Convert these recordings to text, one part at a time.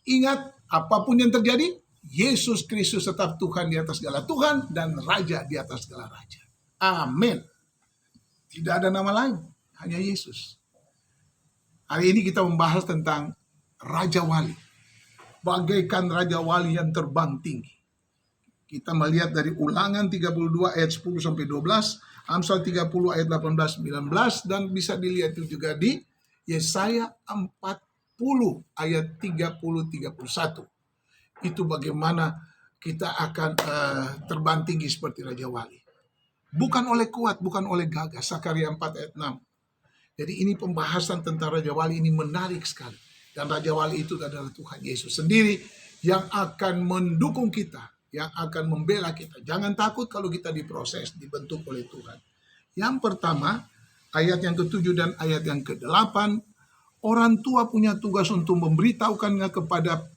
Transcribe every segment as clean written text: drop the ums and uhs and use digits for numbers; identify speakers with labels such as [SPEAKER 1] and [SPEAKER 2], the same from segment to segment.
[SPEAKER 1] Ingat, apapun yang terjadi, Yesus Kristus tetap Tuhan di atas segala Tuhan dan Raja di atas segala Raja. Amin. Tidak ada nama lain, hanya Yesus. Hari ini kita membahas tentang Raja Wali. Bagaikan Raja Wali yang terbang tinggi. Kita melihat dari Ulangan 32 ayat 10 sampai 12, Amsal 30 ayat 18 19, dan bisa dilihat juga di Yesaya 40 ayat 30 31. Itu bagaimana kita akan terbang tinggi seperti Raja Wali. Bukan oleh kuat, bukan oleh gagah. Sakaria 4 ayat 6. Jadi ini pembahasan tentang Raja Wali ini menarik sekali. Dan Raja Wali itu adalah Tuhan Yesus sendiri yang akan mendukung kita, yang akan membela kita. Jangan takut kalau kita diproses, dibentuk oleh Tuhan. Yang pertama, ayat yang ke-7 dan ayat yang ke-8, orang tua punya tugas untuk memberitahukannya kepada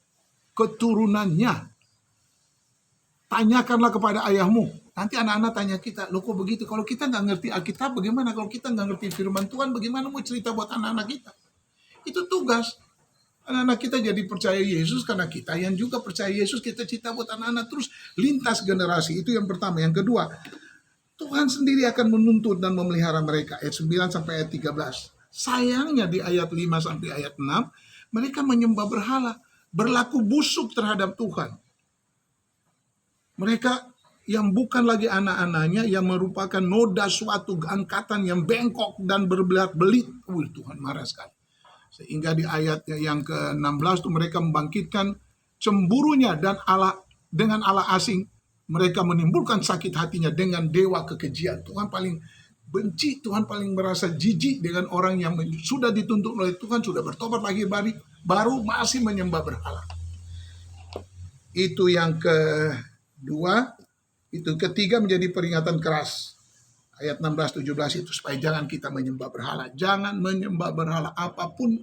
[SPEAKER 1] keturunannya. Tanyakanlah kepada ayahmu. Nanti anak-anak tanya kita, loh kok begitu? Kalau kita nggak ngerti Alkitab, bagaimana? Kalau kita nggak ngerti firman Tuhan, bagaimana mau cerita buat anak-anak kita? Itu tugas. Anak-anak kita jadi percaya Yesus karena kita yang juga percaya Yesus, kita cerita buat anak-anak terus lintas generasi. Itu yang pertama. Yang kedua, Tuhan sendiri akan menuntut dan memelihara mereka. Ayat 9 sampai ayat 13. Sayangnya di ayat 5 sampai ayat 6, mereka menyembah berhala, berlaku busuk terhadap Tuhan. Mereka yang bukan lagi anak-anaknya, yang merupakan noda suatu angkatan yang bengkok dan berbelit-belit. Tuhan marah sekali. Sehingga di ayat yang ke-16 itu mereka membangkitkan cemburunya dan dengan Allah asing. Mereka menimbulkan sakit hatinya dengan dewa kekejian. Tuhan paling benci, Tuhan paling merasa jijik dengan orang yang sudah dituntut oleh Tuhan, sudah bertobat lagi baru masih menyembah berhala. Itu yang kedua. Itu ketiga menjadi peringatan keras. Ayat 16-17 itu supaya jangan kita menyembah berhala. Jangan menyembah berhala apapun.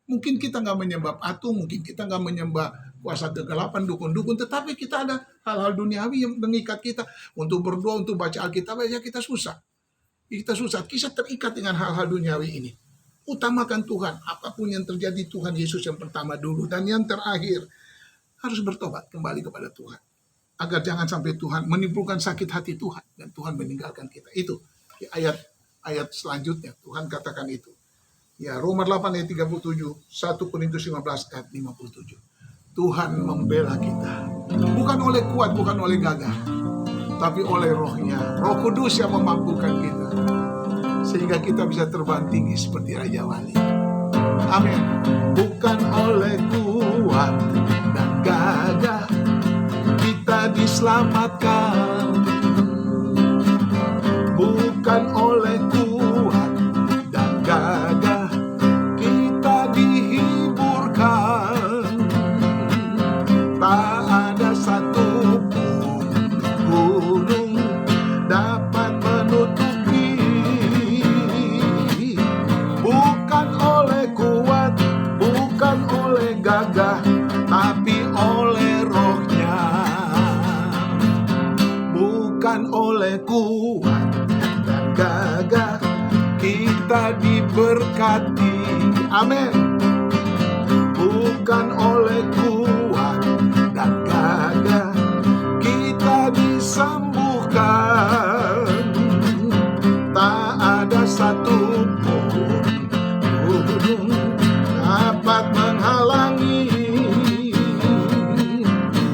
[SPEAKER 1] Mungkin kita nggak menyembah patung, mungkin kita nggak menyembah kuasa kegelapan, dukun-dukun. Tetapi kita ada hal-hal duniawi yang mengikat kita. Untuk berdoa, untuk baca Alkitab, ya kita susah. Kita susah. Kita terikat dengan hal-hal duniawi ini. Utamakan Tuhan. Apapun yang terjadi, Tuhan Yesus yang pertama dulu. Dan yang terakhir, harus bertobat kembali kepada Tuhan. Agar jangan sampai Tuhan menimbulkan sakit hati Tuhan dan Tuhan meninggalkan kita. Itu di ayat selanjutnya Tuhan katakan itu. Ya, Roma 8 ayat 37, 1 Korintus 15 ayat 57. Tuhan membela kita. Bukan oleh kuat, bukan oleh gagah, tapi oleh Roh-Nya, Roh Kudus yang memampukan kita. Sehingga kita bisa terbang tinggi seperti Raja Wali. Amin. Bukan oleh kuat dan gagah kita diselamatkan, bukan oleh kuat dan gagah kita dihiburkan. Tak ada satu pun gunung dapat menutupi. Bukan oleh kuat, bukan oleh gagah, tapi oleh Roh-Nya. Bukan oleh kuat dan gagah kita diberkati. Amin. Bukan oleh kuat dan gagah kita disembuhkan. Tak ada satu pun gunung dapat menghalangi.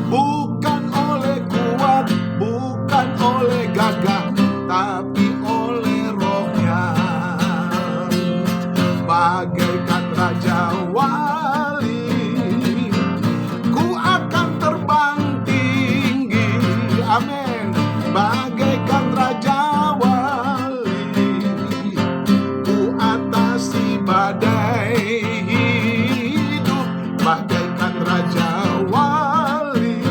[SPEAKER 1] Bukan oleh kuat, bukan oleh gagah, tapi oleh Roh-Nya. Bagaikan Raja Wali, ku akan terbang tinggi. Amin. Bagaikan Raja Wali, ku atasi badai hidup. Bagaikan Raja Wali,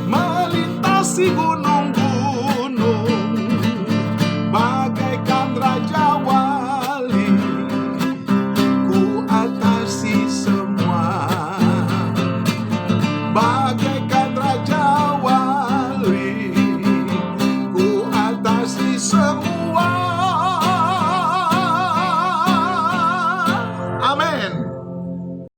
[SPEAKER 1] melintasi gunung-gunung. Bagaikan Raja Wali, ku atasi semua. Bagaikan